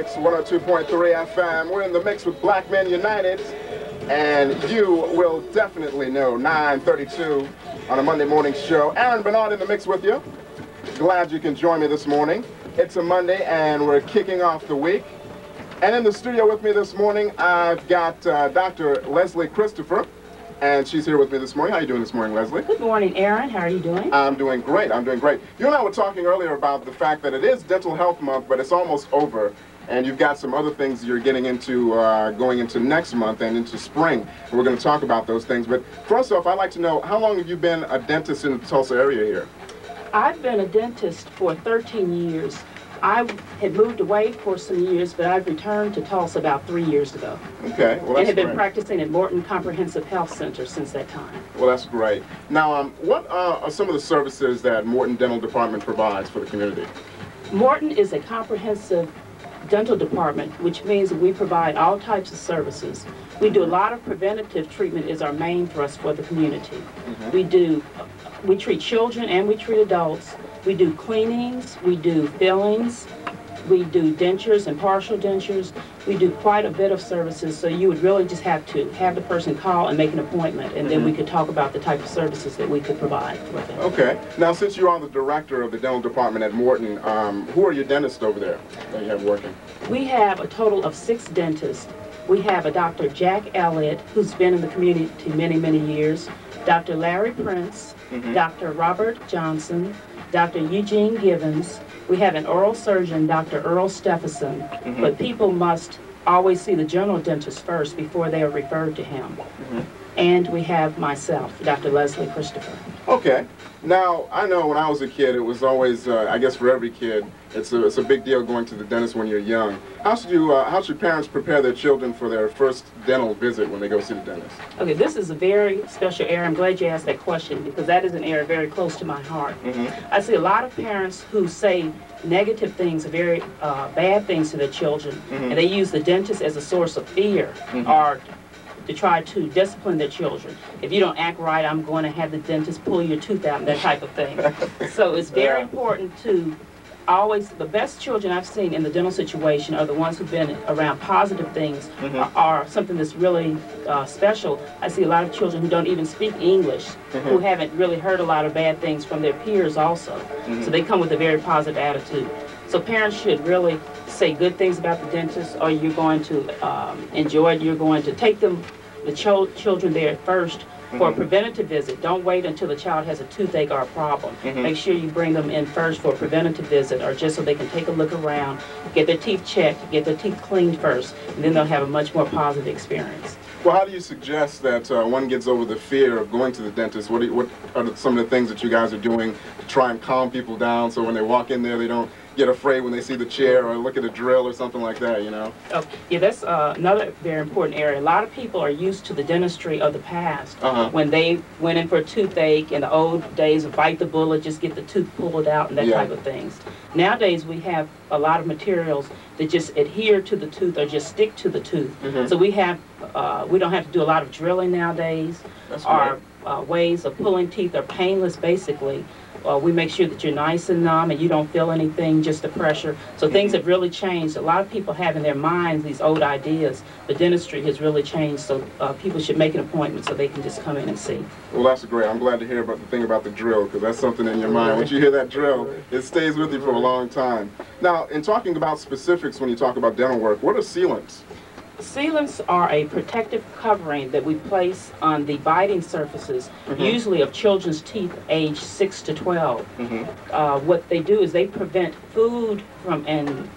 Mix 102.3 FM. We're in the mix with Black Men United, and you will definitely know 9:32 on a Monday morning show. Aaron Bernard in the mix with you. Glad you can join me this morning. It's a Monday, and we're kicking off the week. And in the studio with me this morning, I've got Dr. Leslie Christopher, and she's here with me this morning. How are you doing this morning, Leslie? Good morning, Aaron. How are you doing? I'm doing great. I'm doing great. You and I were talking earlier about the fact that it is Dental Health Month, but it's almost over. And you've got some other things you're getting into going into next month and into spring. And we're going to talk about those things. But first off, I'd like to know, how long have you been a dentist in the Tulsa area here? I've been a dentist for 13 years. I had moved away for some years, but I've returned to Tulsa about 3 years ago. Okay, well, that's and have been great. Practicing at Morton Comprehensive Health Center since that time. Well, that's great. Now, what are some of the services that Morton Dental Department provides for the community? Morton is a comprehensive dental department, which means that we provide all types of services. We do a lot of preventative treatment is our main thrust for the community. We treat children and we treat adults. We do cleanings, we do fillings, we do dentures and partial dentures. We do quite a bit of services, so you would really just have to have the person call and make an appointment, and then we could talk about the type of services that we could provide for them. Okay. Now, since you are the director of the dental department at Morton, who are your dentists over there that you have working? We have a total of 6 dentists. We have a Dr. Jack Elliott, who's been in the community many, many years, Dr. Larry Prince, Dr. Robert Johnson, Dr. Eugene Givens. We have an oral surgeon, Dr. Earl Stephenson, but people must always see the general dentist first before they are referred to him. And we have myself, Dr. Leslie Christopher. Okay. Now, I know when I was a kid, it was always, I guess for every kid, it's a big deal going to the dentist when you're young. How should parents prepare their children for their first dental visit when they go see the dentist? Okay, this is a very special area. I'm glad you asked that question because that is an area very close to my heart. I see a lot of parents who say negative things, very bad things to their children, and they use the dentist as a source of fear or to try to discipline their children. If you don't act right, I'm going to have the dentist pull your tooth out, that type of thing. So it's very important to always, the best children I've seen in the dental situation are the ones who've been around positive things, are something that's really special. I see a lot of children who don't even speak English, who haven't really heard a lot of bad things from their peers also. So they come with a very positive attitude. So parents should really say good things about the dentist, or you're going to enjoy it. You're going to take them, the children there first for a preventative visit. Don't wait until the child has a toothache or a problem. Make sure you bring them in first for a preventative visit, or just so they can take a look around, get their teeth checked, get their teeth cleaned first, and then they'll have a much more positive experience. Well, how do you suggest that one gets over the fear of going to the dentist? What are some of the things that you guys are doing to try and calm people down so when they walk in there they don't get afraid when they see the chair or look at a drill or something like that, you know? Oh, yeah, that's another very important area. A lot of people are used to the dentistry of the past when they went in for a toothache in the old days of bite the bullet, just get the tooth pulled out and that type of things. Nowadays we have a lot of materials that just adhere to the tooth or just stick to the tooth. So we have we don't have to do a lot of drilling nowadays. Our ways of pulling teeth are painless basically. We make sure that you're nice and numb and you don't feel anything, just the pressure. So things have really changed. A lot of people have in their minds these old ideas, but dentistry has really changed, so people should make an appointment so they can just come in and see. Well, that's great. I'm glad to hear about the thing about the drill, because that's something in your mind. Once you hear that drill, it stays with you for a long time. Now, in talking about specifics when you talk about dental work, what are sealants? Sealants are a protective covering that we place on the biting surfaces, usually of children's teeth aged 6 to 12. What they do is they prevent food from and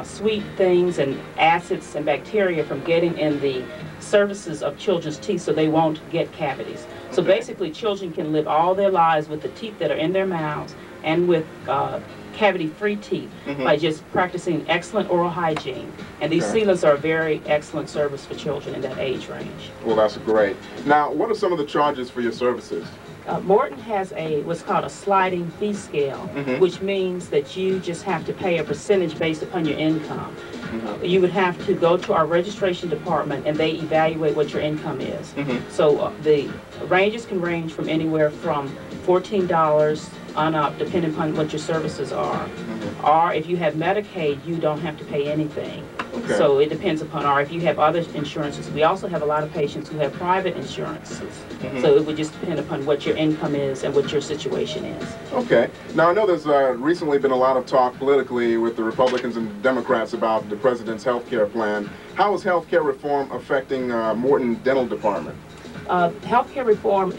sweet things and acids and bacteria from getting in the surfaces of children's teeth so they won't get cavities. So basically children can live all their lives with the teeth that are in their mouths and with cavity-free teeth by just practicing excellent oral hygiene. And these sealants are a very excellent service for children in that age range. Well, that's great. Now, what are some of the charges for your services? Morton has what's called a sliding fee scale, which means that you just have to pay a percentage based upon your income. You would have to go to our registration department and they evaluate what your income is. So the ranges can range from anywhere from $14 on up, depending upon what your services are. Or if you have Medicaid, you don't have to pay anything. Okay. So it depends upon, or if you have other insurances. We also have a lot of patients who have private insurances. So it would just depend upon what your income is and what your situation is. Okay. Now, I know there's recently been a lot of talk politically with the Republicans and Democrats about the president's health care plan. How is health care reform affecting Morton Dental Department? Healthcare reform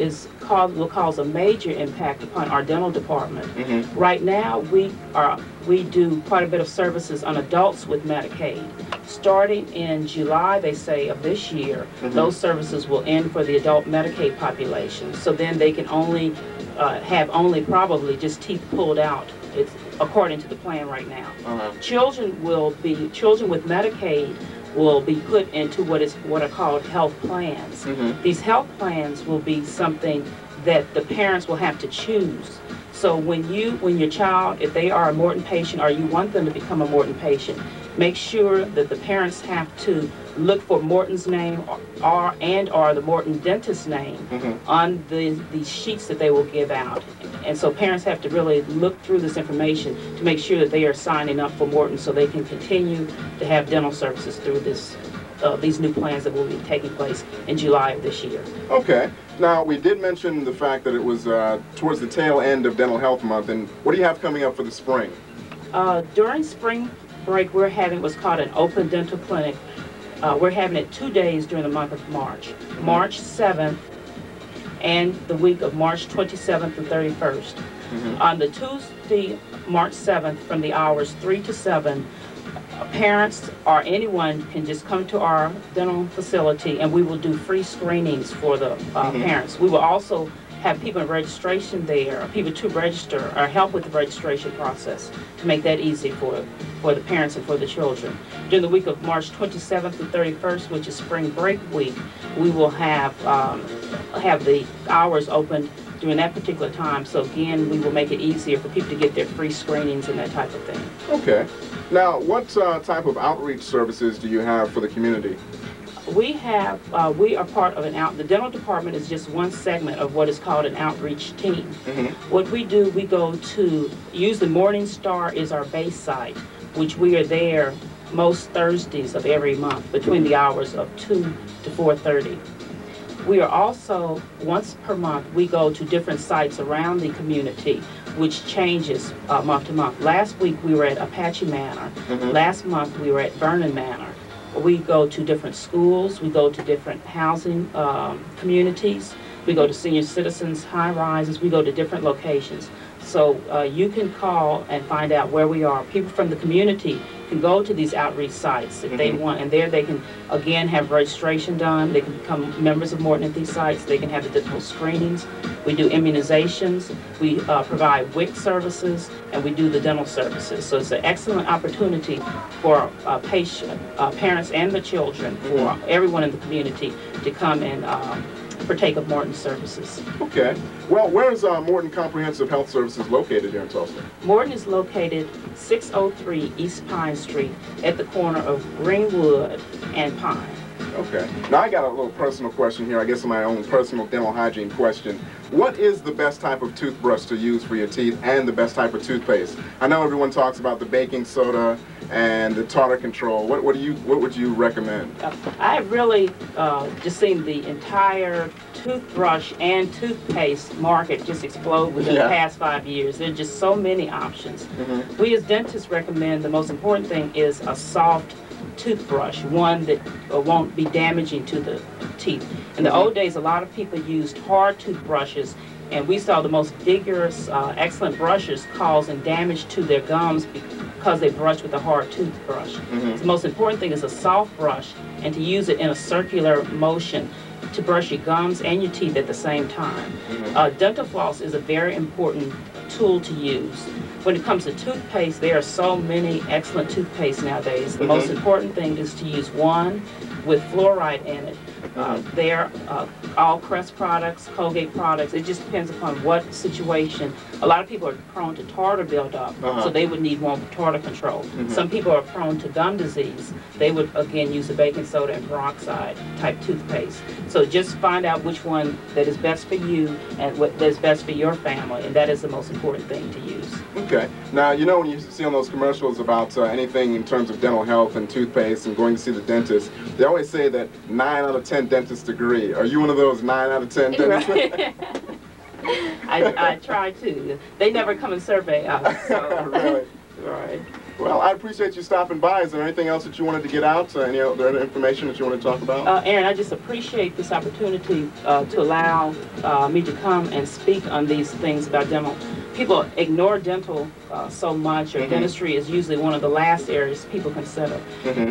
will cause a major impact upon our dental department. Right now, we do quite a bit of services on adults with Medicaid. Starting in July, they say, of this year, those services will end for the adult Medicaid population. So then they can only have probably just teeth pulled out. It's according to the plan right now. Children with Medicaid will be put into what are called health plans. These health plans will be something that the parents will have to choose. So when your child, if they are a Morton patient or you want them to become a Morton patient, make sure that the parents have to look for Morton's name or the Morton dentist's name on these sheets that they will give out. And so parents have to really look through this information to make sure that they are signing up for Morton so they can continue to have dental services through these new plans that will be taking place in July of this year. Okay. Now, we did mention the fact that it was towards the tail end of Dental Health Month, and what do you have coming up for the spring? During spring break, we're having what's called an open dental clinic. We're having it 2 days during the month of March. March 7th and the week of March 27th and 31st. On the Tuesday, March 7th, from the hours 3 to 7, parents or anyone can just come to our dental facility and we will do free screenings for the parents. We will also have people in registration there, people to register or help with the registration process to make that easy for the parents and for the children. During the week of March 27th and 31st, which is spring break week, we will have the hours open during that particular time. So again, we will make it easier for people to get their free screenings and that type of thing. Okay. Now, what type of outreach services do you have for the community? We are part of the dental department is just one segment of what is called an outreach team. What we do, we go to, usually Morning Star is our base site, which we are there most Thursdays of every month between the hours of 2 to 4:30. We are also, once per month, we go to different sites around the community, which changes month to month. Last week we were at Apache Manor. Last month we were at Vernon Manor. We go to different schools, we go to different housing communities, we go to senior citizens, high rises, we go to different locations. So you can call and find out where we are. People from the community can go to these outreach sites if they want, and there they can again have registration done. They can become members of Morton at these sites. They can have the dental screenings. We do immunizations. We provide WIC services, and we do the dental services. So it's an excellent opportunity for parents and the children, for everyone in the community to come and partake of Morton services. Okay. Well, where is Morton Comprehensive Health Services located here in Tulsa? Morton is located 603 East Pine Street at the corner of Greenwood and Pine. Okay. Now I got a little personal question here, I guess my own personal dental hygiene question. What is the best type of toothbrush to use for your teeth and the best type of toothpaste? I know everyone talks about the baking soda and the tartar control. What would you recommend? I have really just seen the entire toothbrush and toothpaste market just explode within the past 5 years. There are just so many options. We as dentists recommend the most important thing is a soft toothbrush, one that won't be damaging to the teeth. In the old days, a lot of people used hard toothbrushes, and we saw the most vigorous, excellent brushes causing damage to their gums because they brushed with a hard toothbrush. So the most important thing is a soft brush, and to use it in a circular motion to brush your gums and your teeth at the same time. Dental floss is a very important tool to use. When it comes to toothpaste, there are so many excellent toothpaste nowadays. The most important thing is to use one with fluoride in it, They're all Crest products, Colgate products. It just depends upon what situation. A lot of people are prone to tartar buildup, so they would need more tartar control. Some people are prone to gum disease. They would, again, use the baking soda and peroxide type toothpaste. So just find out which one that is best for you and what that's best for your family, and that is the most important thing to use. Okay. Now, you know when you see on those commercials about anything in terms of dental health and toothpaste and going to see the dentist, they always say that 9 out of 10 dentists agree. Are you one of those 9 out of 10 dentists? Right. I try to. They never come and survey us. So. Really? Right. Well, I appreciate you stopping by. Is there anything else that you wanted to get out? Any other information that you want to talk about? Aaron, I just appreciate this opportunity to allow me to come and speak on these things about dental. People ignore dental so much, or dentistry is usually one of the last areas people consider.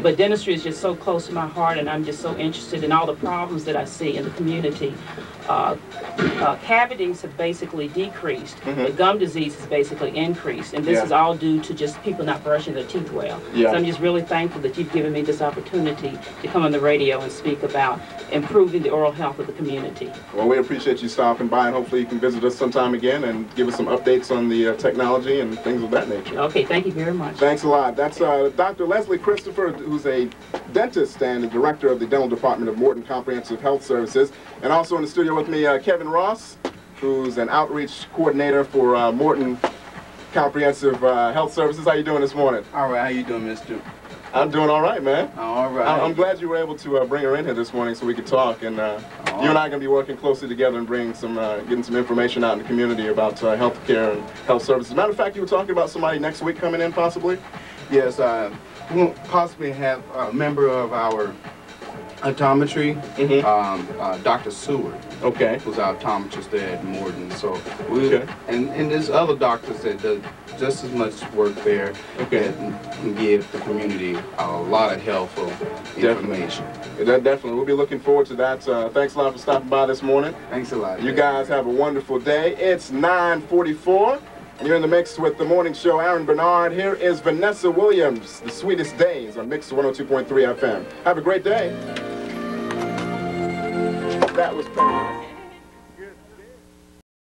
But dentistry is just so close to my heart, and I'm just so interested in all the problems that I see in the community. Cavities have basically decreased. The gum disease has basically increased, and this is all due to just people not brushing their teeth well. So I'm just really thankful that you've given me this opportunity to come on the radio and speak about improving the oral health of the community. Well, we appreciate you stopping by, and hopefully you can visit us sometime again and give us some updates on the technology and things of that nature. Okay, thank you very much. Thanks a lot. That's Dr. Leslie Christopher, who's a dentist and the director of the Dental Department of Morton Comprehensive Health Services. And also in the studio with me, Kevin Ross, who's an outreach coordinator for Morton Comprehensive Health Services. How you doing this morning? All right, how you doing, mister? I'm doing all right, man. All right. I'm glad you were able to bring her in here this morning so we could talk. And you and I are going to be working closely together and bringing some, getting some information out in the community about health care and health services. Matter of fact, you were talking about somebody next week coming in, possibly? Yes, we'll possibly have a member of our optometry, Dr. Seward. Okay. Who's our optometrist there at Morton. So and there's other doctors that do just as much work there that can give the community a lot of helpful information. Definitely. We'll be looking forward to that. Thanks a lot for stopping by this morning. Thanks a lot. You guys have a wonderful day. It's 9:44. And you're in the mix with the morning show, Aaron Bernard. Here is Vanessa Williams, The Sweetest Days on Mix 102.3 FM. Have a great day. That was perfect.